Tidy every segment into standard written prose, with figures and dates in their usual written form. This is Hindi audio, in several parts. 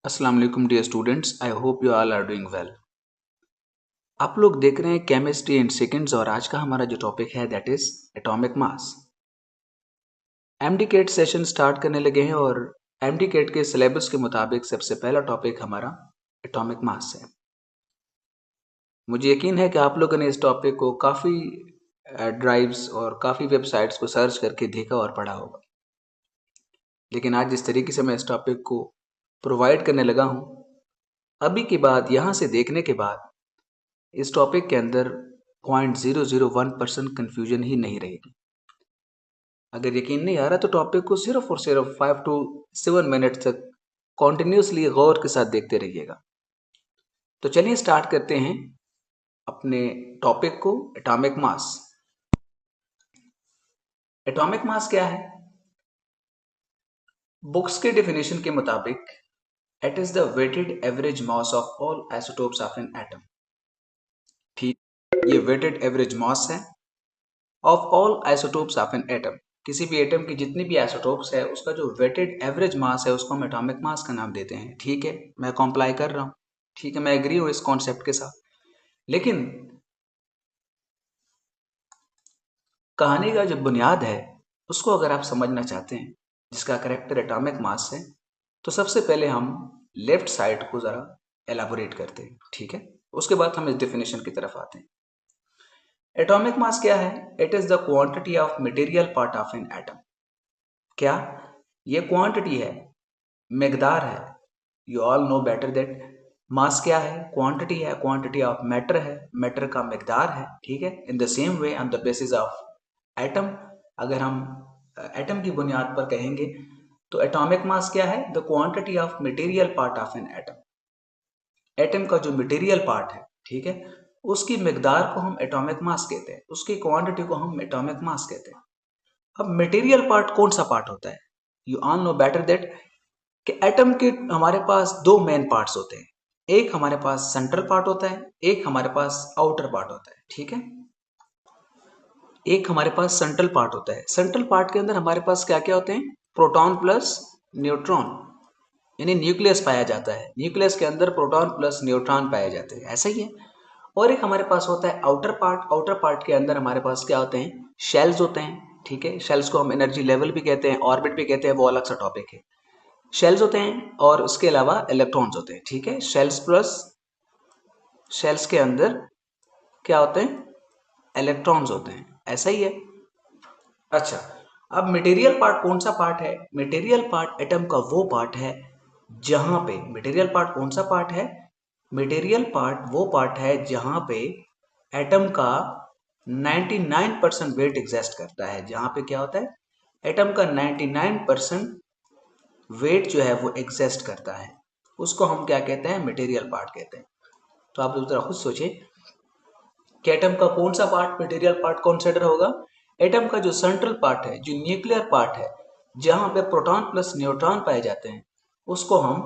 अस्सलाम वालेकुम dear students, I hope you all are doing well. आप लोग देख रहे हैं केमिस्ट्री इन सेकंड्स और आज का हमारा जो टॉपिक है that is atomic mass. MDCAT session start करने लगे हैं और एमडी कैट के सिलेबस के मुताबिक सबसे पहला टॉपिक हमारा एटॉमिक मास है। मुझे यकीन है कि आप लोगों ने इस टॉपिक को काफ़ी ड्राइव्स और काफ़ी वेबसाइट्स को सर्च करके देखा और पढ़ा होगा, लेकिन आज जिस तरीके से मैं इस टॉपिक को प्रोवाइड करने लगा हूँ, अभी के बाद यहाँ से देखने के बाद इस टॉपिक के अंदर 0.001% कन्फ्यूजन ही नहीं रहेगी। अगर यकीन नहीं आ रहा तो टॉपिक को सिर्फ और सिर्फ 5 to 7 मिनट तक कॉन्टिन्यूसली गौर के साथ देखते रहिएगा। तो चलिए स्टार्ट करते हैं अपने टॉपिक को, एटॉमिक मास। एटॉमिक मास क्या है? बुक्स के डेफिनेशन के मुताबिक it is the weighted average mass of all isotopes of an atom. ठीक, ये वेटेड एवरेज मास है of all isotopes of an atom. किसी भी एटम की जितनी भी आइसोटोप्स है उसका जो वेटेड एवरेज मास है उसको हम एटॉमिक मास का नाम देते हैं। ठीक है, मैं कॉम्प्लाई कर रहा हूँ, ठीक है, मैं एग्री हूँ इस कॉन्सेप्ट के साथ। लेकिन कहानी का जो बुनियाद है उसको अगर आप समझना चाहते हैं, जिसका करेक्टर एटॉमिक मास है, तो सबसे पहले हम लेफ्ट साइड को ज़रा एलाबोरेट करते हैं। ठीक है, उसके बाद हम इस डेफिनेशन की तरफ आते हैं। एटॉमिक मास क्या है? It is the quantity of material part of an atom. क्या ये क्वांटिटी है, मकदार है? You all know better that mass क्या है? क्वांटिटी है, क्वांटिटी ऑफ मैटर है, मैटर का मकदार है। ठीक है, in the same way on the basis of atom, अगर हम एटम की बुनियाद पर कहेंगे तो एटॉमिक मास क्या है? The quantity of material part of an atom. Atom का जो मटेरियल पार्ट है, ठीक है, उसकी मकदार को हम एटॉमिक मास कहते हैं, उसकी क्वांटिटी को हम एटॉमिक मास कहते हैं। अब मटेरियल पार्ट कौन सा पार्ट होता है? You all know better that कि एटम के हमारे पास दो मेन पार्ट्स होते हैं। एक हमारे पास सेंट्रल पार्ट होता है, एक हमारे पास आउटर पार्ट होता है। ठीक है, एक हमारे पास सेंट्रल पार्ट होता है। सेंट्रल पार्ट के अंदर हमारे पास क्या क्या होते हैं? प्रोटॉन प्लस न्यूट्रॉन, यानी न्यूक्लियस पाया जाता है। न्यूक्लियस के अंदर प्रोटॉन प्लस न्यूट्रॉन पाए जाते हैं, ऐसा ही है। और एक हमारे पास होता है आउटर पार्ट। आउटर पार्ट के अंदर हमारे पास क्या होते हैं? शेल्स होते हैं। ठीक है, शेल्स को हम एनर्जी लेवल भी कहते हैं, ऑर्बिट भी कहते हैं, वो अलग सा टॉपिक है। शेल्स होते हैं और उसके अलावा इलेक्ट्रॉन्स होते हैं। ठीक है, शेल्स प्लस शेल्स के अंदर क्या होते हैं? इलेक्ट्रॉन्स होते हैं, ऐसा ही है। अच्छा, अब मटेरियल पार्ट कौन सा पार्ट है? मटेरियल पार्ट एटम का वो पार्ट है जहां पे मटेरियल पार्ट कौन सा पार्ट है? मटेरियल पार्ट वो पार्ट है जहां पे एटम का 99% वेट एग्जिस्ट करता है। जहां पे क्या होता है? एटम का 99% वेट जो है वो एग्जिस्ट करता है, उसको हम क्या कहते हैं? मटेरियल पार्ट कहते हैं। तो आप लोग जरा खुद सोचिए कि एटम का कौन सा पार्ट मटेरियल पार्ट कंसिडर होगा? एटम का जो सेंट्रल पार्ट है, जो न्यूक्लियर पार्ट है, जहां पे प्रोटॉन प्लस न्यूट्रॉन पाए जाते हैं, उसको हम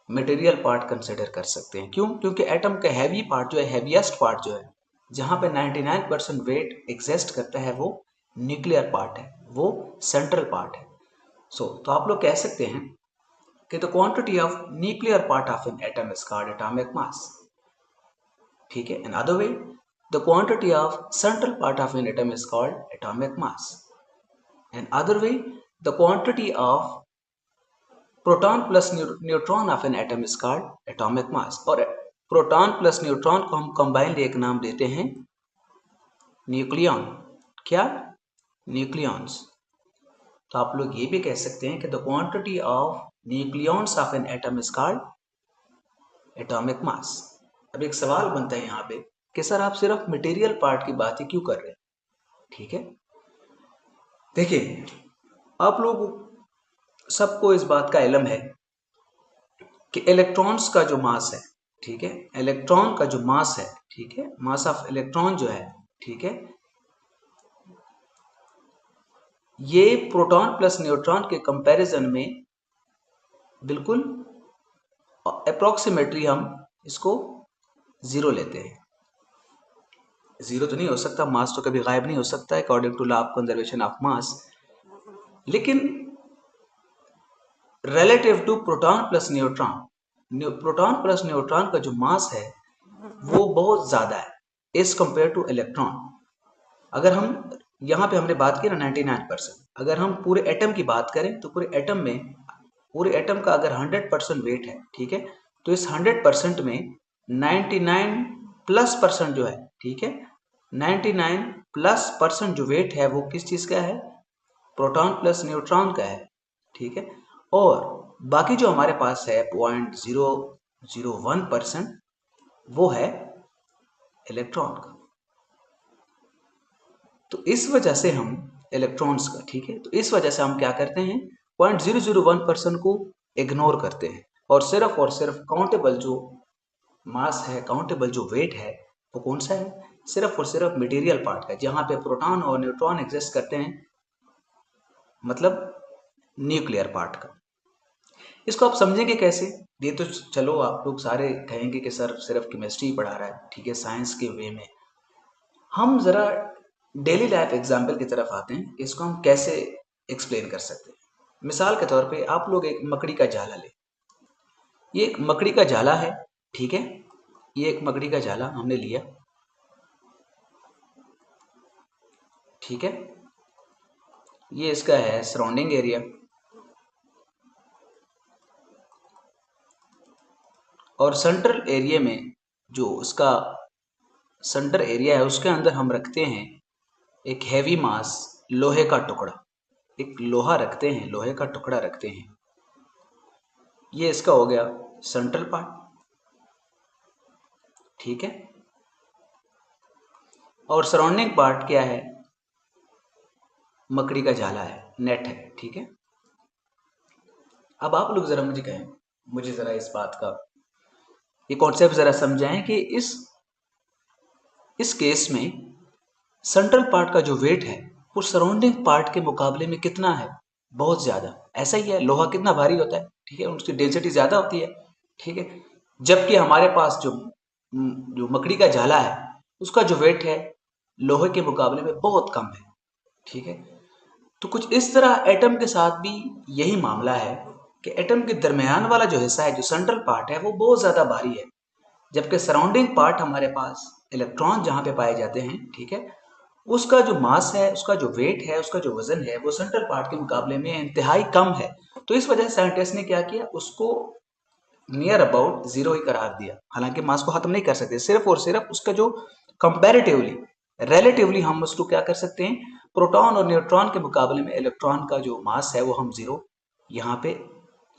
मटेरियल पार्ट कंसिडर कर सकते हैं। क्यों? क्योंकि एटम का हैवी पार्ट जो है, हैवीएस्ट पार्ट जो है, जहां पे 99% वेट एग्जिस्ट करता है, वो न्यूक्लियर पार्ट है, वो सेंट्रल पार्ट है। तो आप लोग कह सकते हैं कि the quantity of nuclear part of an atom is called atomic mass. ठीक है, in other way the quantity of central part of an atom is called atomic mass. In other way the quantity of proton plus neutron of an atom is called atomic mass. और प्रोटॉन प्लस न्यूट्रॉन को हम कंबाइनली एक नाम देते हैं न्यूक्लियॉन। क्या? न्यूक्लियॉन्स। तो आप लोग ये भी कह सकते हैं कि the quantity of nucleons of an atom is called atomic mass. अब एक सवाल बनता है यहाँ पे कि सर आप सिर्फ मटेरियल पार्ट की बात ही क्यों कर रहे हैं? ठीक है, देखिए, आप लोग सबको इस बात का इल्म है कि इलेक्ट्रॉन्स का जो मास है, ठीक है, इलेक्ट्रॉन का जो मास है, ठीक है, मास ऑफ इलेक्ट्रॉन जो है, ठीक है, ये प्रोटॉन प्लस न्यूट्रॉन के कंपैरिजन में बिल्कुल अप्रोक्सीमेटली हम इसको जीरो लेते हैं। जीरो तो नहीं हो सकता, मास तो कभी गायब नहीं हो सकता according to law of conservation of mass, लेकिन relative to proton plus neutron. Proton plus neutron का जो मास है वो बहुत ज़्यादा है एज कंपेयर टू इलेक्ट्रॉन। अगर हम यहाँ पे हमने बात की ना 99%, अगर हम पूरे एटम की बात करें तो पूरे एटम का अगर 100% वेट है, ठीक है, तो इस 100% में 99+% जो है, ठीक है, 99+% जो वेट है वो किस चीज़ का है? प्रोटॉन प्लस न्यूट्रॉन का है, ठीक है। और बाकी जो हमारे पास है 0.001% वो है इलेक्ट्रॉन का। तो इस वजह से हम इलेक्ट्रॉन्स का, ठीक है, तो इस वजह से हम क्या करते हैं, 0.001% को इग्नोर करते हैं और सिर्फ काउंटेबल जो मास है, काउंटेबल जो वेट है वो कौन सा है? सिर्फ और सिर्फ मटेरियल पार्ट का, जहाँ पे प्रोटॉन और न्यूट्रॉन एग्जिस्ट करते हैं, मतलब न्यूक्लियर पार्ट का। इसको आप समझेंगे कैसे? ये तो चलो आप लोग सारे कहेंगे कि सर सिर्फ केमिस्ट्री पढ़ा रहा है, ठीक है, साइंस के वे में। हम जरा डेली लाइफ एग्जाम्पल की तरफ आते हैं, इसको हम कैसे एक्सप्लेन कर सकते हैं। मिसाल के तौर पे आप लोग एक मकड़ी का जाला लें। ये एक मकड़ी का जाला है, ठीक है, ये एक मकड़ी का जाला हमने लिया, ठीक है, ये इसका है सराउंडिंग एरिया, और सेंट्रल एरिया में जो उसका सेंटर एरिया है उसके अंदर हम रखते हैं एक हैवी मास, लोहे का टुकड़ा, एक लोहा रखते हैं, लोहे का टुकड़ा रखते हैं। ये इसका हो गया सेंट्रल पार्ट, ठीक है, और सराउंडिंग पार्ट क्या है? मकड़ी का जाला है, नेट है, ठीक है। अब आप लोग जरा मुझे कहें, मुझे जरा इस बात का ये कॉन्सेप्ट जरा समझाएं कि इस केस में सेंट्रल पार्ट का जो वेट है वो सराउंडिंग पार्ट के मुकाबले में कितना है? बहुत ज़्यादा। ऐसा ही है, लोहा कितना भारी होता है, ठीक है, उसकी डेंसिटी ज़्यादा होती है, ठीक है, जबकि हमारे पास जो मकड़ी का जाला है उसका जो वेट है लोहे के मुकाबले में बहुत कम है, ठीक है। तो कुछ इस तरह एटम के साथ भी यही मामला है कि एटम के दरमियान वाला जो हिस्सा है, जो सेंट्रल पार्ट है, वो बहुत ज़्यादा भारी है, जबकि सराउंडिंग पार्ट हमारे पास इलेक्ट्रॉन जहाँ पे पाए जाते हैं, ठीक है, उसका जो मास है, उसका जो वेट है, उसका जो वजन है वो सेंट्रल पार्ट के मुकाबले में इंतहाई कम है। तो इस वजह से साइंटिस्ट ने क्या किया, उसको नियर अबाउट जीरो ही करार दिया। हालांकि मास को खत्म नहीं कर सकते, सिर्फ और सिर्फ उसका जो कंपैरेटिवली, रिलेटिवली हम उसको क्या कर सकते हैं, प्रोटॉन और न्यूट्रॉन के मुकाबले में इलेक्ट्रॉन का जो मास है वो हम जीरो यहाँ पे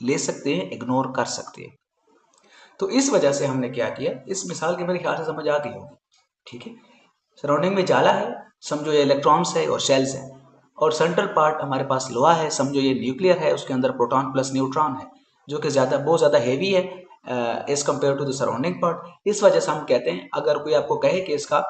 ले सकते हैं, इग्नोर कर सकते हैं। तो इस वजह से हमने क्या किया, इस मिसाल के मेरे ख्याल से समझ आ गई होगी, ठीक है। सराउंडिंग में जाला है, समझो ये इलेक्ट्रॉन्स है और शेल्स है, और सेंट्रल पार्ट हमारे पास लोहा है, समझो ये न्यूक्लियर है, उसके अंदर प्रोटॉन प्लस न्यूट्रॉन है, जो कि बहुत ज़्यादा हैवी है as compare to the surrounding part. इस वजह से हम कहते हैं, अगर कोई आपको कहे कि इसका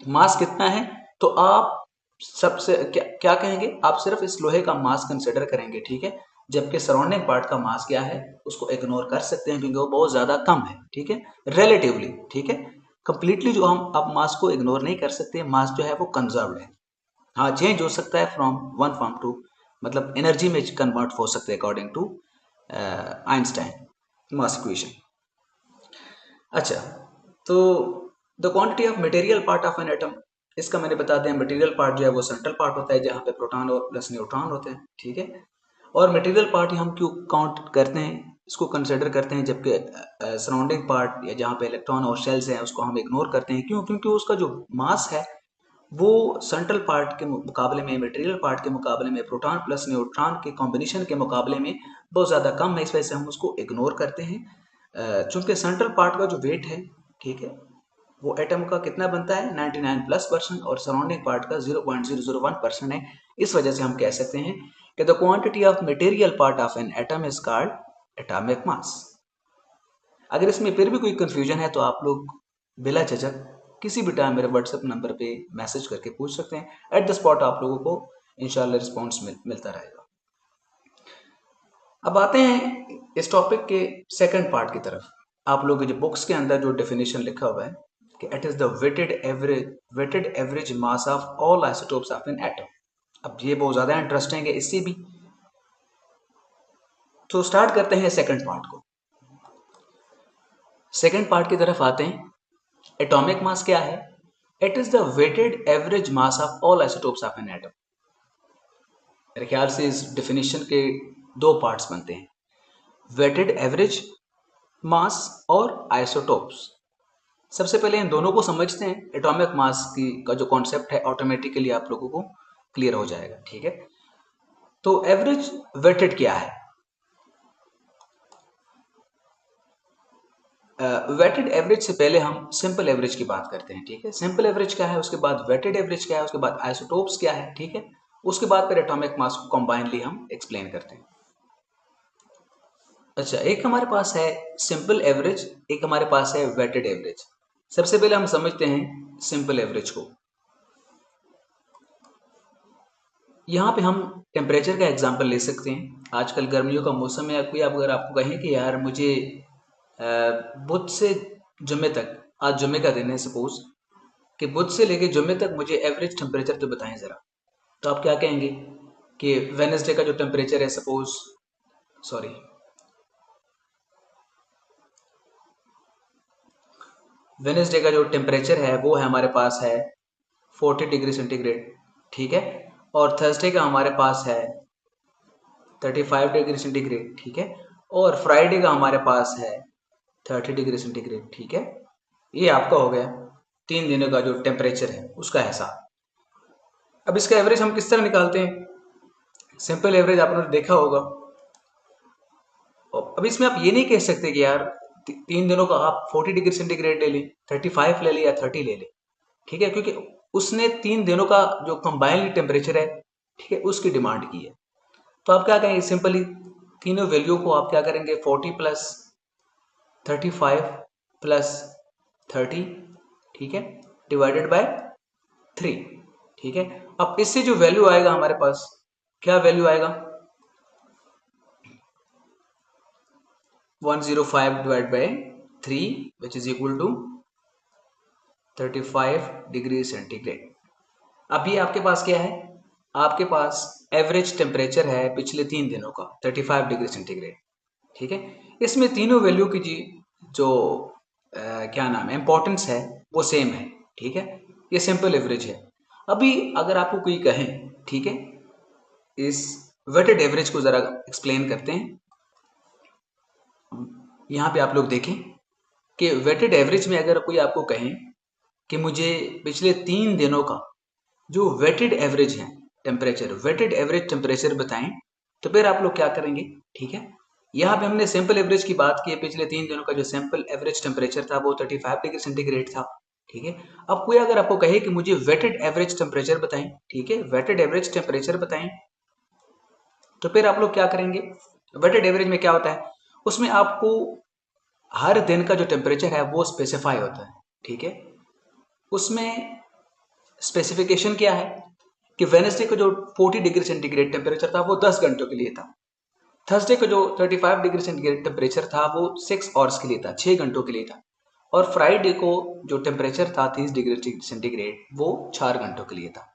मास कितना है, तो आप सबसे क्या कहेंगे, आप सिर्फ इस लोहे का मास कंसिडर करेंगे, ठीक है, जबकि सराउंडिंग पार्ट का मास क्या है उसको इग्नोर कर सकते हैं क्योंकि वो बहुत ज़्यादा कम है, ठीक है, रिलेटिवली, ठीक है। कंप्लीटली जो हम अब मास को इग्नोर नहीं कर सकते, मास जो है वो कंजर्व्ड है। हाँ, चेंज हो सकता है फ्रॉम वन फॉर्म टू, मतलब एनर्जी में कन्वर्ट हो सकते हैं according to Einstein mass equation. अच्छा, तो the quantity of material part of an atom, इसका मैंने बता दें, मटेरियल पार्ट जो है वो सेंट्रल पार्ट होता है जहाँ पे प्रोटॉन और प्लस न्यूट्रॉन होते हैं, ठीक है। और मटेरियल पार्ट हम क्यों काउंट करते हैं, इसको कंसिडर करते हैं, जबकि सराउंडिंग पार्ट या जहाँ पे इलेक्ट्रॉन और शेल्स हैं उसको हम इग्नोर करते हैं, क्यों? क्योंकि उसका जो मास है वो सेंट्रल पार्ट के मुकाबले में, मटेरियल पार्ट के मुकाबले में, प्रोटॉन प्लस न्यूट्रॉन के कॉम्बिनेशन के मुकाबले में बहुत ज़्यादा कम है। इस वजह से हम उसको इग्नोर करते हैं। चूंकि सेंट्रल पार्ट का जो वेट है, ठीक है, वो एटम का कितना बनता है 99+% और सराउंडिंग पार्ट का 0.001% है। इस वजह से हम कह सकते हैं कि the quantity of material part of an atom is called atomic mass. अगर इसमें फिर भी कोई कंफ्यूजन है तो आप लोग बिला झिझक किसी भी टाइम मेरे व्हाट्सएप नंबर पे मैसेज करके पूछ सकते हैं। एट द स्पॉट आप लोगों को इंशाल्लाह रिस्पॉन्स मिलता रहेगा। अब आते हैं इस टॉपिक के सेकंड पार्ट की तरफ। आप लोगों के जो बुक्स के अंदर जो डेफिनेशन लिखा हुआ है कि it is the weighted average mass of all isotopes of an atom. अब ये बहुत ज़्यादा इंटरेस्टिंग है, इससे भी तो स्टार्ट करते हैं सेकंड पार्ट को। सेकंड पार्ट की तरफ आते हैं। एटॉमिक मास क्या है? It is the weighted average mass of all isotopes of an atom. मेरे ख्याल से इस डेफिनेशन के दो पार्ट्स बनते हैं, वेटेड एवरेज मास और आइसोटोप्स। सबसे पहले इन दोनों को समझते हैं। एटॉमिक मास की का जो कॉन्सेप्ट है ऑटोमेटिकली आप लोगों को क्लियर हो जाएगा, ठीक है। तो एवरेज वेटेड क्या है? वेटेड एवरेज से पहले हम सिंपल एवरेज की बात करते हैं, ठीक है। सिंपल एवरेज क्या है, उसके बाद वेटेड एवरेज क्या है, उसके बाद आइसोटोप्स क्या है, ठीक है। उसके बाद फिर एटॉमिक मास को कंबाइनली हम एक्सप्लेन करते हैं। अच्छा, एक हमारे पास है सिंपल एवरेज, एक हमारे पास है वेटेड एवरेज। सबसे पहले हम समझते हैं सिंपल एवरेज को। यहाँ पे हम टेम्परेचर का एग्जांपल ले सकते हैं। आजकल गर्मियों का मौसम है, कोई अगर आपको कहें कि यार मुझे बुध से जुम्मे तक, आज जुम्मे का दिन है सपोज, कि बुध से लेके जुम्मे तक मुझे एवरेज टेम्परेचर तो बताएं ज़रा, तो आप क्या कहेंगे कि वेनसडे का जो टेम्परेचर है सपोज, सॉरी, वेनसडे का जो टेम्परेचर है वो है हमारे पास है 40 डिग्री सेंटीग्रेड, ठीक है। और थर्सडे का हमारे पास है 35 डिग्री सेंटीग्रेड, ठीक है। और फ्राइडे का हमारे पास है 30 डिग्री सेंटीग्रेड, ठीक है। ये आपका हो गया 3 दिनों का जो टेम्परेचर है उसका हिसाब। अब इसका एवरेज हम किस तरह निकालते हैं? सिंपल एवरेज आपने देखा होगा। अब इसमें आप ये नहीं कह सकते कि यार 3 दिनों का आप 40 डिग्री सेंटीग्रेड ले लें, 35 ले लें या 30 ले लें, ठीक है, क्योंकि उसने 3 दिनों का जो कंबाइंड टेम्परेचर है, ठीक है, उसकी डिमांड की है। तो आप क्या कहेंगे, सिंपली तीनों वैल्यू को आप क्या करेंगे, 40 प्लस 35 प्लस 30, ठीक है, डिवाइडेड बाय 3, ठीक है। अब इससे जो वैल्यू आएगा हमारे पास, क्या वैल्यू आएगा, 105 divide by 3 which is equal to 35 degree centigrade. अब ये आपके पास क्या है, आपके पास एवरेज टेम्परेचर है पिछले 3 दिनों का 35 डिग्री सेंटीग्रेड, ठीक है। इसमें तीनों वैल्यू की जी जो क्या नाम है, इंपॉर्टेंस है वो सेम है, ठीक है। ये सिंपल एवरेज है। अभी अगर आपको कोई कहे, ठीक है, इस वेटेड एवरेज को जरा एक्सप्लेन करते हैं। यहाँ पे आप लोग देखें कि वेटेड एवरेज में अगर कोई आपको कहे कि मुझे पिछले 3 दिनों का जो वेटेड एवरेज है टेम्परेचर, वेटेड एवरेज टेम्परेचर बताएं, तो फिर आप लोग क्या करेंगे, ठीक है। यहाँ पे हमने सिंपल एवरेज की बात की है, पिछले 3 दिनों का जो सिंपल एवरेज टेम्परेचर था वो 35 डिग्री सेंटीग्रेड था, ठीक है। अब कोई अगर आपको कहे कि मुझे वेटेड एवरेज टेम्परेचर बताएं, ठीक है, वेटेड एवरेज टेम्परेचर बताएं, तो फिर आप लोग क्या करेंगे, वेटेड एवरेज में क्या होता है, उसमें आपको हर दिन का जो टेम्परेचर है वो स्पेसिफाई होता है, ठीक है। उसमें स्पेसिफिकेशन क्या है कि वेनेसडे का जो 40 डिग्री सेंटीग्रेड टेम्परेचर था वो 10 घंटों के लिए था। थर्सडे का जो 35 डिग्री सेंटीग्रेड टेम्परेचर था वो 6 आवर्स के लिए था, 6 घंटों के लिए था। और फ्राइडे को जो टेम्परेचर था 30 डिग्री सेंटीग्रेड वो 4 घंटों के लिए था।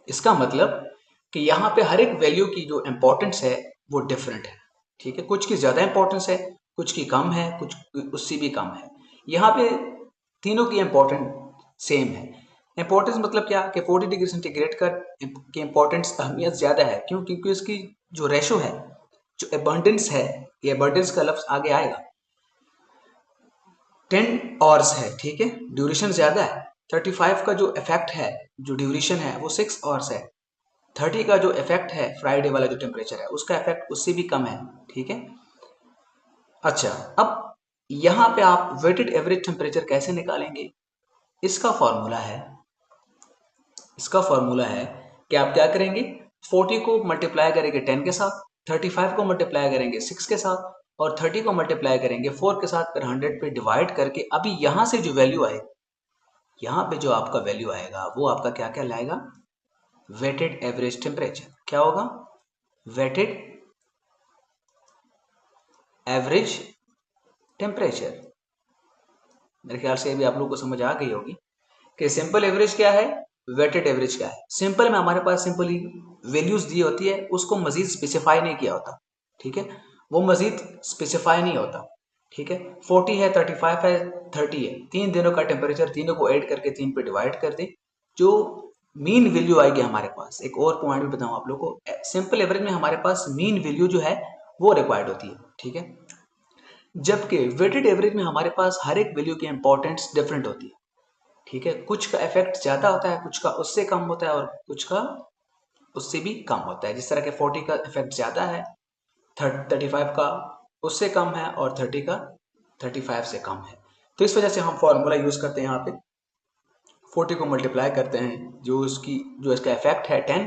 इसका मतलब कि यहाँ पे हर एक वैल्यू की जो इंपॉर्टेंस है वो डिफरेंट है, ठीक है। कुछ की ज़्यादा इंपॉर्टेंस है, कुछ की कम है, कुछ उससे भी कम है। यहाँ पे तीनों की इंपॉर्टेंट सेम है। इंपॉर्टेंस मतलब क्या कि 40 डिग्री सेंटीग्रेड का की इंपॉर्टेंस, अहमियत ज़्यादा है, क्यों? क्योंकि इसकी जो रेशो है, जो एबंडेंस है, ये एबंडेंस का लफ्ज आगे आएगा, 10 आवर्स है, ठीक है, ड्यूरेशन ज़्यादा है। 35 का जो इफेक्ट है, जो ड्यूरेशन है वो 6 आवर्स है। 30 का जो इफेक्ट है, फ्राइडे वाला जो टेम्परेचर है उसका इफेक्ट उससे भी कम है, ठीक है। अच्छा, अब यहाँ पे आप वेटेड एवरेज टेम्परेचर कैसे निकालेंगे? इसका फॉर्मूला है, इसका फॉर्मूला है कि आप क्या करेंगे, 40 को मल्टीप्लाई करेंगे 10 के साथ, 35 को मल्टीप्लाई करेंगे 6 के साथ, और 30 को मल्टीप्लाई करेंगे 4 के साथ, फिर 100 पे डिवाइड करके अभी यहाँ से जो वैल्यू आए, यहाँ पे जो आपका वैल्यू आएगा वो आपका क्या क्या लाएगा, वेटेड एवरेज टेम्परेचर। क्या होगा, वेटेड एवरेज टेम्परेचर। मेरे ख्याल से अभी आप लोगों को समझ आ गई होगी कि सिंपल एवरेज क्या है, वेटेड एवरेज क्या है। सिंपल में हमारे पास सिंपली वैल्यूज दी होती है, उसको मजीद स्पेसिफाई नहीं किया होता, ठीक है। वो मज़ीद स्पेसिफाई नहीं होता। ठीक है, 40 है, 35 है, 30 है, 3 दिनों का टेम्परेचर तीनों को ऐड करके 3 पे डिवाइड कर दें, जो मीन वैल्यू आएगी हमारे पास। एक और पॉइंट भी बताऊं आप लोगों को, सिंपल एवरेज में हमारे पास मीन वैल्यू जो है वो रिक्वायर्ड होती है। ठीक है, जबकि वेटेड एवरेज में हमारे पास हर एक वैल्यू की इंपॉर्टेंस डिफरेंट होती है। ठीक है, कुछ का इफेक्ट ज़्यादा होता है, कुछ का उससे कम होता है और कुछ का उससे भी कम होता है। जिस तरह के 40 का इफेक्ट ज़्यादा है, 35 का उससे कम है और 30 का 35 से कम है। तो इस वजह से हम फॉर्मूला यूज़ करते हैं, यहाँ पे 40 को मल्टीप्लाई करते हैं, जो इसका इफेक्ट है 10,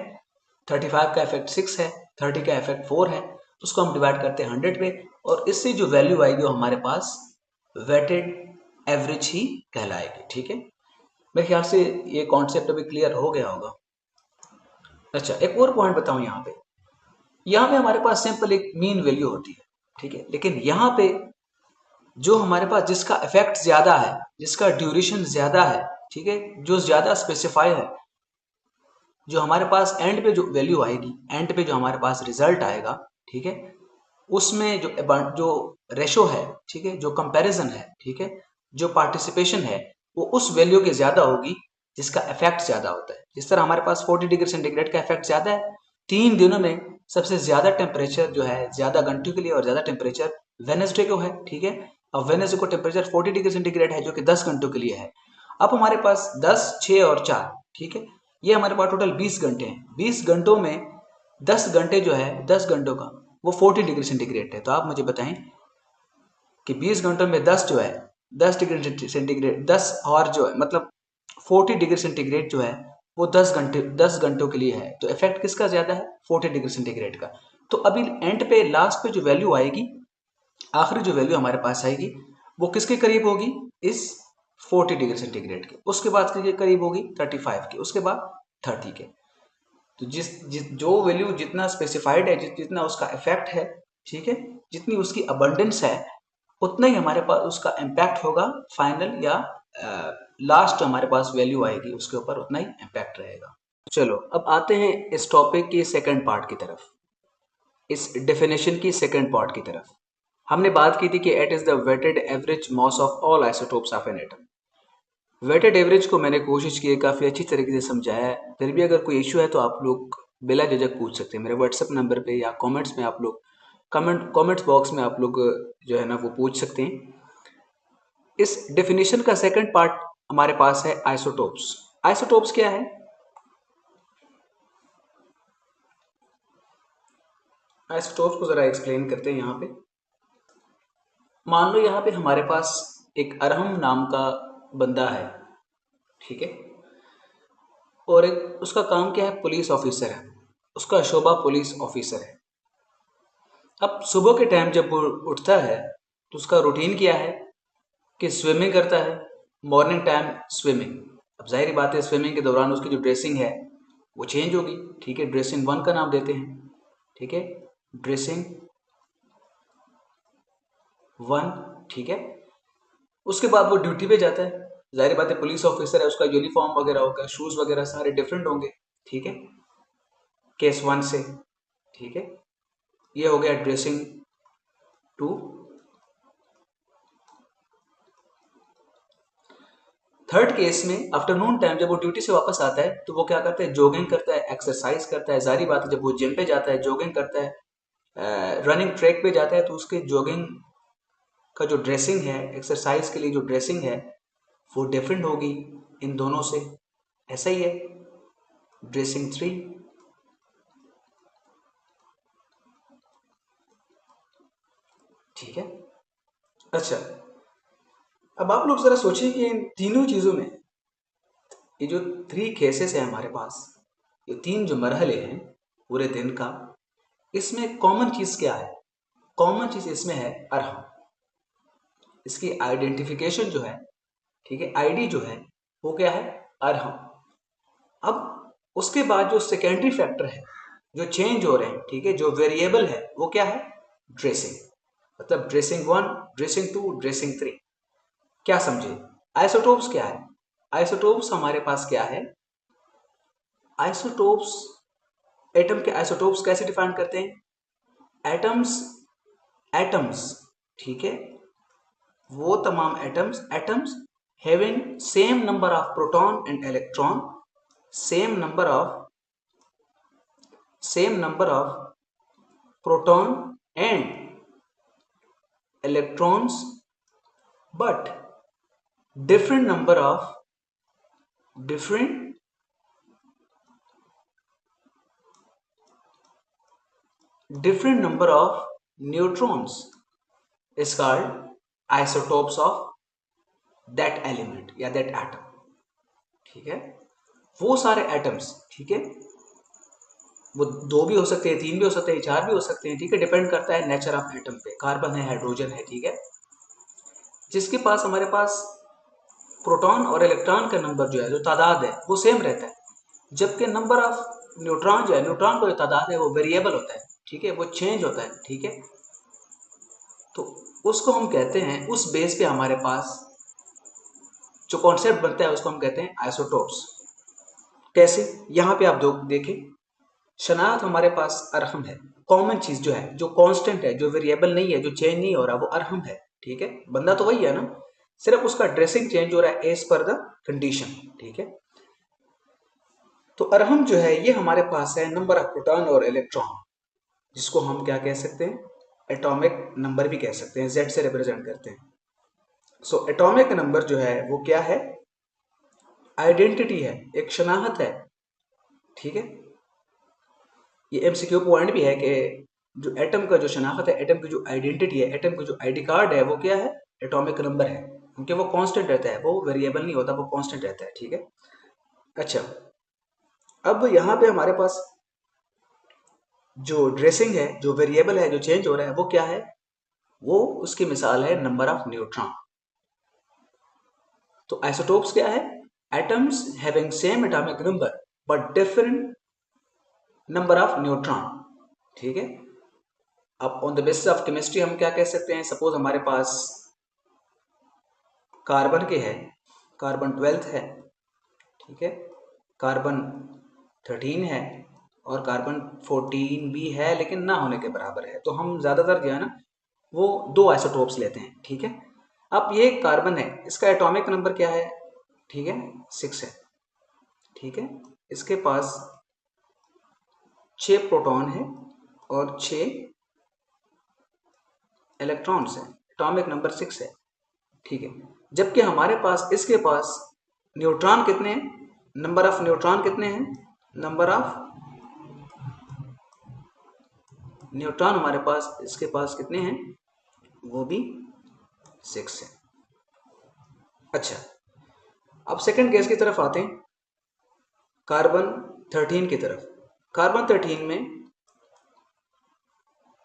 35 का इफेक्ट 6 है, 30 का इफेक्ट 4 है, तो उसको हम डिवाइड करते हैं 100 पे, और इससे जो वैल्यू आएगी वो हमारे पास वेटेड एवरेज ही कहलाएगी। ठीक है, मेरे ख्याल से ये कॉन्सेप्ट अभी क्लियर हो गया होगा। अच्छा, एक और पॉइंट बताऊं, यहाँ पे हमारे पास सिंपल एक मीन वैल्यू होती है। ठीक है, लेकिन यहाँ पे जो हमारे पास जिसका इफेक्ट ज्यादा है, जिसका ड्यूरेशन ज्यादा है, ठीक है, जो ज्यादा स्पेसिफाई है, जो हमारे पास एंड पे जो वैल्यू आएगी, एंड पे जो हमारे पास रिजल्ट आएगा, ठीक है, उसमें जो रेशो है, ठीक है, जो कंपैरिजन है, ठीक है, जो पार्टिसिपेशन है, वो उस वैल्यू के ज्यादा होगी जिसका इफेक्ट ज्यादा होता है। जिस तरह हमारे पास 40 डिग्री सेंटीग्रेड का इफेक्ट ज्यादा है, 3 दिनों में सबसे ज्यादा टेम्परेचर जो है ज्यादा घंटों के लिए और ज्यादा टेम्परेचर वेनेसडे को है। ठीक है, अब वेनेसडे को टेम्परेचर 40 डिग्री सेंटीग्रेड है जो कि 10 घंटों के लिए है। अब हमारे पास 10, 6 और 4, ठीक है, ये हमारे पास टोटल 20 घंटे हैं। 20 घंटों में 10 घंटे जो है, 10 घंटों का वो 40 डिग्री सेंटीग्रेड है। तो आप मुझे बताएं कि 20 घंटों में 10 जो है, 10 डिग्री सेंटीग्रेड, 10 और जो है मतलब 40 डिग्री सेंटीग्रेड जो है वो 10 घंटों के लिए है। तो इफेक्ट किसका ज्यादा है? 40 डिग्री सेंटीग्रेड का। तो अभी एंड पे लास्ट पे जो वैल्यू आएगी, आखिरी जो वैल्यू हमारे पास आएगी, वो किसके करीब होगी? इस 40 डिग्री सेंटीग्रेड के। उसके बाद किसके करीब होगी? 35 के। उसके बाद 30 के। तो जो वैल्यू जितना स्पेसिफाइड है, जितना उसका इफेक्ट है, ठीक है, जितनी उसकी अबंडेंस है, उतना ही हमारे पास उसका इम्पैक्ट होगा फाइनल, या लास्ट हमारे पास वैल्यू आएगी उसके ऊपर उतना ही इम्पैक्ट रहेगा। चलो अब आते हैं इस टॉपिक की सेकंड पार्ट की तरफ, इस डेफिनेशन की सेकंड पार्ट की तरफ। हमने बात की थी कि it is the weighted average mass of all isotopes of an atom. Weighted average को मैंने कोशिश की है काफ़ी अच्छी तरीके से समझाया है। फिर भी अगर कोई इशू है तो आप लोग बिला झिझक पूछ सकते हैं मेरे व्हाट्सएप नंबर पे, या कमेंट्स में आप लोग कमेंट्स बॉक्स में आप लोग जो है ना वो पूछ सकते हैं। इस डेफिनेशन का सेकंड पार्ट हमारे पास है आइसोटोप्स। आइसोटोप्स क्या है? आइसोटोप्स को ज़रा एक्सप्लेन करते हैं यहाँ पे। मान लो यहाँ पे हमारे पास एक अरहम नाम का बंदा है, ठीक है, और एक उसका काम क्या है? पुलिस ऑफिसर है, उसका शोभा पुलिस ऑफिसर है। अब सुबह के टाइम जब वो उठता है तो उसका रूटीन क्या है कि स्विमिंग करता है, मॉर्निंग टाइम स्विमिंग। अब जाहिर बात है स्विमिंग के दौरान उसकी जो ड्रेसिंग है वो चेंज होगी। ठीक है, ड्रेसिंग 1 का नाम देते हैं। ठीक है, ड्रेसिंग 1, ठीक है। उसके बाद वो ड्यूटी पे जाता है। जाहिर बात है पुलिस ऑफिसर है, उसका यूनिफॉर्म वगैरह होगा, शूज वगैरह सारे डिफरेंट होंगे। ठीक है, केस 1 से। ठीक है, ये हो गया ड्रेसिंग 2। थर्ड केस में आफ्टरनून टाइम जब वो ड्यूटी से वापस आता है तो वो क्या करता है? जॉगिंग करता है, एक्सरसाइज करता है। जारी बात है जब वो जिम पे जाता है, जॉगिंग करता है, रनिंग ट्रैक पे जाता है, तो उसके जॉगिंग का जो ड्रेसिंग है, एक्सरसाइज के लिए जो ड्रेसिंग है, वो डिफरेंट होगी इन दोनों से। ऐसा ही है ड्रेसिंग 3। ठीक है, अच्छा, अब आप लोग जरा सोचिए कि इन तीनों चीजों में, ये जो 3 केसेस है हमारे पास, ये 3 जो मरहले हैं पूरे दिन का, इसमें कॉमन चीज क्या है? कॉमन चीज इसमें है अरहम। इसकी आइडेंटिफिकेशन जो है, ठीक है, आईडी जो है वो क्या है? अरहम। अब उसके बाद जो सेकेंडरी फैक्टर है, जो चेंज हो रहे हैं, ठीक है, जो वेरिएबल है, वो क्या है? ड्रेसिंग। मतलब ड्रेसिंग 1, ड्रेसिंग 2, ड्रेसिंग 3। क्या समझे? आइसोटोप्स क्या है? आइसोटोप्स हमारे पास क्या है? आइसोटोप्स, एटम के आइसोटोप्स कैसे डिफाइन करते हैं? एटम्स एटम्स, ठीक है, वो तमाम atoms having same number of proton and electron, same number of proton and electrons, but different number of different number of neutrons is called isotopes of that element या that atom, ठीक है। वो सारे एटम्स, ठीक है, वो 2 भी हो सकते हैं, 3 भी हो सकते हैं, 4 भी हो सकते हैं, ठीक है, डिपेंड करता है नेचर ऑफ एटम पे। कार्बन है, हाइड्रोजन है, ठीक है, जिसके पास हमारे पास प्रोटॉन और इलेक्ट्रॉन का नंबर जो है, जो तादाद है, वो सेम रहता है, जबकि नंबर ऑफ न्यूट्रॉन जो है, न्यूट्रॉन का जो तादाद है वो वेरिएबल होता है, ठीक है, वो चेंज होता है, ठीक है। तो उसको हम कहते हैं, उस बेस पे हमारे पास जो कॉन्सेप्ट बनता है उसको हम कहते हैं आइसोटोप्स। कैसे? यहाँ पे आप देखें, शनाख्त हमारे पास अरहम है, कॉमन चीज जो है, जो कांस्टेंट है, जो वेरिएबल नहीं है, जो चेंज नहीं हो रहा, वो अरहम है, ठीक है। बंदा तो वही है ना, सिर्फ उसका ड्रेसिंग चेंज हो रहा है एज पर द कंडीशन, ठीक है। तो अरहम जो है ये हमारे पास है नंबर ऑफ प्रोटॉन और इलेक्ट्रॉन, जिसको हम क्या कह सकते हैं, एटॉमिक नंबर भी कह सकते हैं, जेड से रिप्रेजेंट करते हैं। सो एटॉमिक नंबर जो है वो क्या है, आइडेंटिटी है, एक शनाख्त है, ठीक है। ये एमसीक्यू पॉइंट भी है कि जो एटम का जो शनाख्त है, एटम की जो आइडेंटिटी है, एटम की जो आईडी कार्ड है, वो क्या है, एटॉमिक नंबर है, क्योंकि वो कांस्टेंट रहता है, वो वेरिएबल नहीं होता, वो कांस्टेंट रहता है, ठीक है। अच्छा, अब यहाँ पे हमारे पास जो ड्रेसिंग है, जो वेरिएबल है, जो चेंज हो रहा है, वो क्या है, वो उसकी मिसाल है नंबर ऑफ न्यूट्रॉन। तो आइसोटोप्स क्या है, atoms having same atomic number but different number of neutron, ठीक है। अब on the basis of chemistry हम क्या कह सकते हैं, सपोज हमारे पास कार्बन के है, कार्बन 12 है, ठीक है, कार्बन 13 है, और कार्बन 14 भी है लेकिन ना होने के बराबर है, तो हम ज़्यादातर जो है ना वो 2 आइसोटोप्स लेते हैं, ठीक है। अब ये कार्बन है, इसका एटॉमिक नंबर क्या है, ठीक है, 6 है, ठीक है। इसके पास 6 प्रोटॉन है और 6 इलेक्ट्रॉन्स है, एटॉमिक नंबर 6 है, ठीक है। जबकि हमारे पास, इसके पास न्यूट्रॉन कितने हैं, नंबर ऑफ न्यूट्रॉन कितने हैं, नंबर ऑफ न्यूट्रॉन हमारे पास, इसके पास कितने हैं, वो भी 6 है। अच्छा, अब सेकंड केस की तरफ आते हैं, कार्बन 13 की तरफ। कार्बन 13 में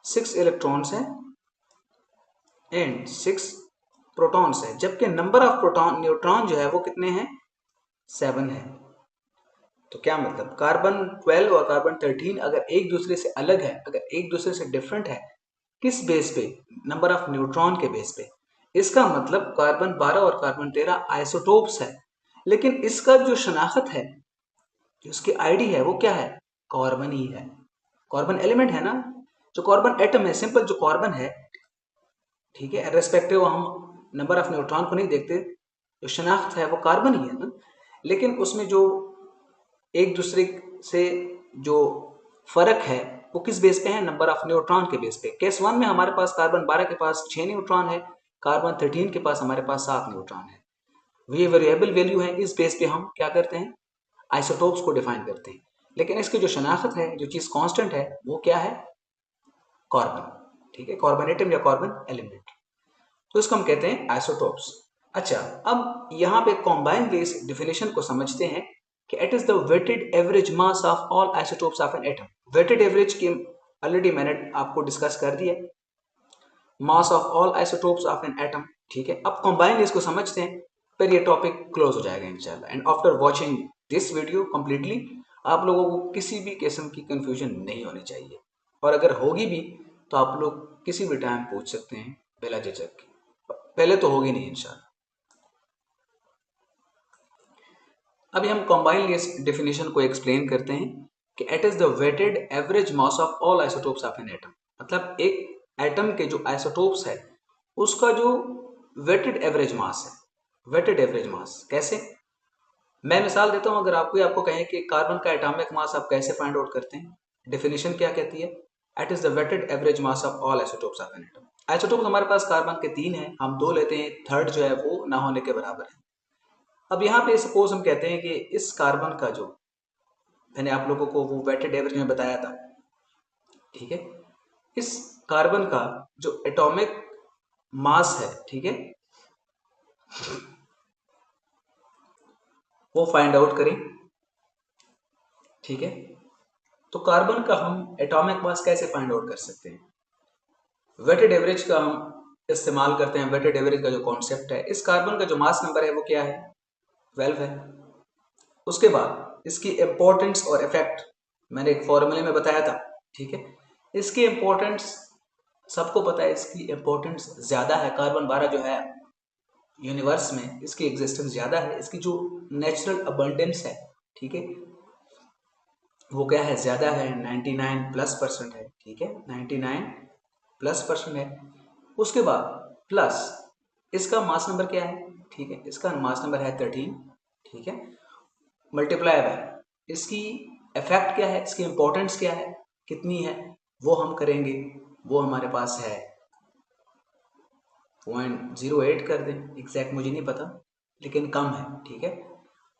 6 इलेक्ट्रॉन्स हैं एंड 6 प्रोटॉन्स है, जबकि नंबर ऑफ प्रोटॉन न्यूट्रॉन जो है वो कितने हैं, 7 है। तो क्या मतलब, कार्बन 12 और कार्बन 13 अगर एक दूसरे से अलग है, अगर एक दूसरे से डिफरेंट है, किस बेस पे, नंबर ऑफ न्यूट्रॉन के बेस पे, इसका मतलब कार्बन 12 और कार्बन 13 आइसोटोप्स है, लेकिन इसका जो शनाख्त है, जो उसकी आईडी है, वो क्या है, कार्बन ही है, कार्बन एलिमेंट है ना, जो कार्बन एटम है, सिंपल जो कार्बन है, ठीक है, रेस्पेक्टिव हम नंबर ऑफ न्यूट्रॉन को नहीं देखते, जो शनाख्त है वो कार्बन ही है ना, लेकिन उसमें जो एक दूसरे से जो फर्क है वो किस बेस पे है, नंबर ऑफ न्यूट्रॉन के बेस पे। केस 1 में हमारे पास कार्बन 12 के पास 6 न्यूट्रॉन है, कार्बन 13 के पास हमारे पास 7 न्यूट्रॉन है। ये वेरिएबल वैल्यू है, इस बेस पे हम क्या करते हैं, आइसोटोप्स को डिफाइन करते हैं। लेकिन इसकी जो शनाख्त है, जो चीज कांस्टेंट है, वो क्या है, कार्बन, ठीक है, कार्बन एटम या कार्बन एलिमेंट, तो इसको हम कहते हैं आइसोटोप्स। अच्छा, अब यहाँ पे कॉम्बाइन बेस डेफिनेशन को समझते हैं कि it is the weighted average mass of all isotopes of an atom. Weighted average की ऑलरेडी मैंने आपको डिस्कस कर दिया, mass of all isotopes of an atom, ठीक है। अब कॉम्बाइन बेस को समझते हैं, फिर ये टॉपिक क्लोज हो जाएगा इंशाल्लाह। And after watching this video completely, आप लोगों को किसी भी किस्म की कंफ्यूजन नहीं होनी चाहिए, और अगर होगी भी तो आप लोग किसी भी टाइम पूछ सकते हैं बिला झिझक के, पहले तो होगी नहीं इंशाल्लाह। अभी हम कॉम्बाइन डेफिनेशन को एक्सप्लेन करते हैं कि it is the weighted average mass of all isotopes of an atom. मतलब एक एटम के जो आइसोटोप्स है उसका जो वेटेड एवरेज मास है, वेटेड एवरेज मास कैसे, मैं मिसाल देता हूं, अगर आपको कहें कि कार्बन का एटॉमिक मास आप कैसे फाइंड आउट करते हैं, डेफिनेशन क्या कहती है, it is the weighted average mass of all isotopes of an atom. Isotopes हमारे पास कार्बन के 3 हैं, हम 2 लेते हैं, थर्ड जो है वो ना होने के बराबर है। अब यहाँ पे सपोज हम कहते हैं कि इस कार्बन का जो, मैंने आप लोगों को वो वेटेड एवरेज में बताया था, ठीक है, इस कार्बन का जो एटॉमिक मास है, ठीक है, वो फाइंड आउट करें, ठीक है। तो कार्बन का हम एटॉमिक मास कैसे फाइंड आउट कर सकते हैं, वेटेड एवरेज का हम इस्तेमाल करते हैं। वेटेड एवरेज का जो कॉन्सेप्ट है, इस कार्बन का जो मास नंबर है वो क्या है, 12 है। उसके बाद इसकी इंपॉर्टेंस और इफेक्ट मैंने एक फॉर्मूले में बताया था, ठीक है। इसकी इंपॉर्टेंस सबको पता है, इसकी इंपॉर्टेंस ज़्यादा है, कार्बन 12 जो है यूनिवर्स में इसकी एग्जिस्टेंस ज़्यादा है, इसकी जो नेचुरल अबंडेंस है, ठीक है, वो क्या है, ज़्यादा है, 99+ % है, ठीक है, 99+% है। उसके बाद प्लस इसका मास नंबर क्या है, ठीक है, इसका मास नंबर है 13, ठीक है, मल्टीप्लाई बाय इसकी इफेक्ट क्या है, इसकी इंपॉर्टेंस क्या है, कितनी है, वो हम करेंगे, वो हमारे पास है 0.08 कर दें, एग्जैक्ट मुझे नहीं पता लेकिन कम है, ठीक है।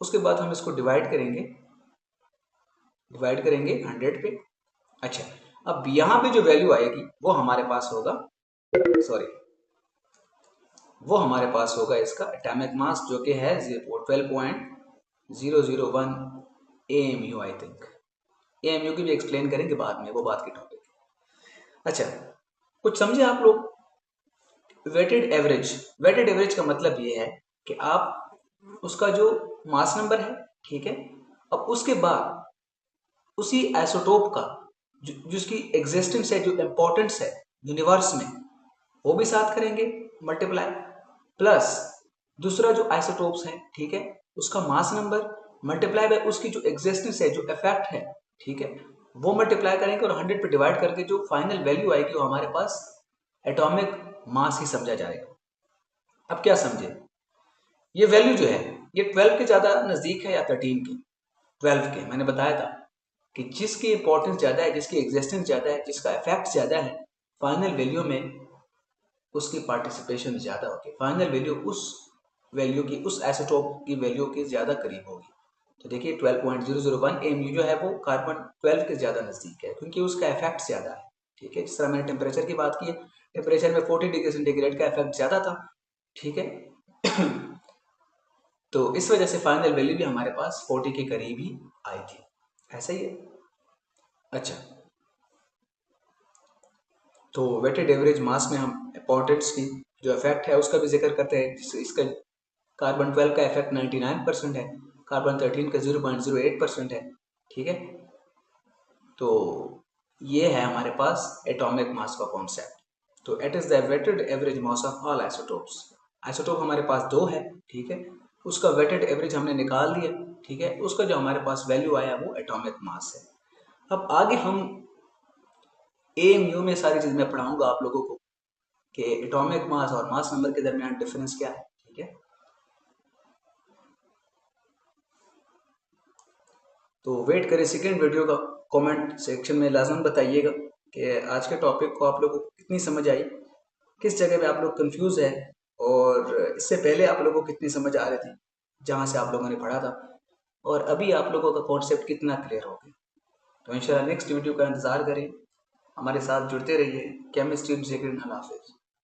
उसके बाद हम इसको डिवाइड करेंगे 100 पे। अच्छा, अब यहाँ पे जो वैल्यू आएगी वो हमारे पास होगा, सॉरी, वो हमारे पास होगा इसका एटॉमिक मास जो कि है 12.001 AMU, आई थिंक AMU की भी एक्सप्लेन करेंगे बाद में, वो बात की टॉपिक है। अच्छा, कुछ समझे आप लोग, वेटेड एवरेज, वेटेड एवरेज का मतलब ये है कि आप उसका जो मास नंबर है, ठीक है, अब उसके बाद उसी आइसोटोप का जिसकी एग्जिस्टेंस है, जो इंपॉर्टेंस है यूनिवर्स में, वो भी साथ करेंगे मल्टीप्लाई, प्लस दूसरा जो आइसोटोप्स है, ठीक है, उसका मास नंबर मल्टीप्लाई बाय उसकी जो एग्जिस्टेंस है, जो इफेक्ट है, ठीक है, वो मल्टीप्लाई करेंगे और 100 पे डिवाइड करके जो फाइनल वैल्यू आएगी वो हमारे पास एटॉमिक मास ही समझा जाएगा। अब क्या समझे, ये वैल्यू जो है ये 12 के ज़्यादा नज़दीक है या 13 के, 12 के, मैंने बताया था कि जिसकी इंपॉर्टेंस ज़्यादा है, जिसकी एग्जिस्टेंस ज़्यादा है, जिसका इफेक्ट ज़्यादा है, फाइनल वैल्यू में उसकी पार्टिसिपेशन ज़्यादा होगी, फाइनल वैल्यू उस वैल्यू की, उस आइसोटोप की वैल्यू के ज़्यादा करीब होगी। तो देखिए 12.001 AMU जो है वो कार्बन 12 के ज़्यादा नज़दीक है क्योंकि उसका इफेक्ट ज़्यादा है, ठीक है। जिस तरह मैंने टेम्परेचर की बात की है, टेम्परेचर में 40 डिग्री सेंटीग्रेड का इफेक्ट ज़्यादा था, ठीक है। तो इस वजह से फाइनल वैल्यू भी हमारे पास 40 के करीब ही आई थी, ऐसा ही है। अच्छा, तो वेटेड एवरेज मास में हम इंपॉर्टेंस की जो इफेक्ट है उसका भी जिक्र करते हैं, जिससे इसका कार्बन 12 का इफेक्ट 99% है, कार्बन 13 का 0.08% है, ठीक है। तो ये है हमारे पास एटॉमिक मास का कॉन्सेप्ट। तो it is the weighted average mass of all isotopes. Isotope हमारे पास 2 है, ठीक है, उसका वेटेड एवरेज हमने निकाल दिया, ठीक है, उसका जो हमारे पास वैल्यू आया वो एटॉमिक मास है। अब आगे हम AMU में सारी चीज़ मैं पढ़ाऊंगा आप लोगों को कि एटॉमिक मास और मास नंबर के दरमियान डिफरेंस क्या है, ठीक है। तो वेट करें सेकेंड वीडियो का, कमेंट सेक्शन में लाजम बताइएगा कि आज के टॉपिक को आप लोगों को कितनी समझ आई, किस जगह पे आप लोग कंफ्यूज है, और इससे पहले आप लोगों को कितनी समझ आ रही थी जहाँ से आप लोगों ने पढ़ा था, और अभी आप लोगों का कॉन्सेप्ट कितना क्लियर हो गया। तो इंशाल्लाह नेक्स्ट वीडियो का इंतज़ार करें, हमारे साथ जुड़ते रहिए। केमिस्ट्री सेकेंड, अल्लाह हाफिज़।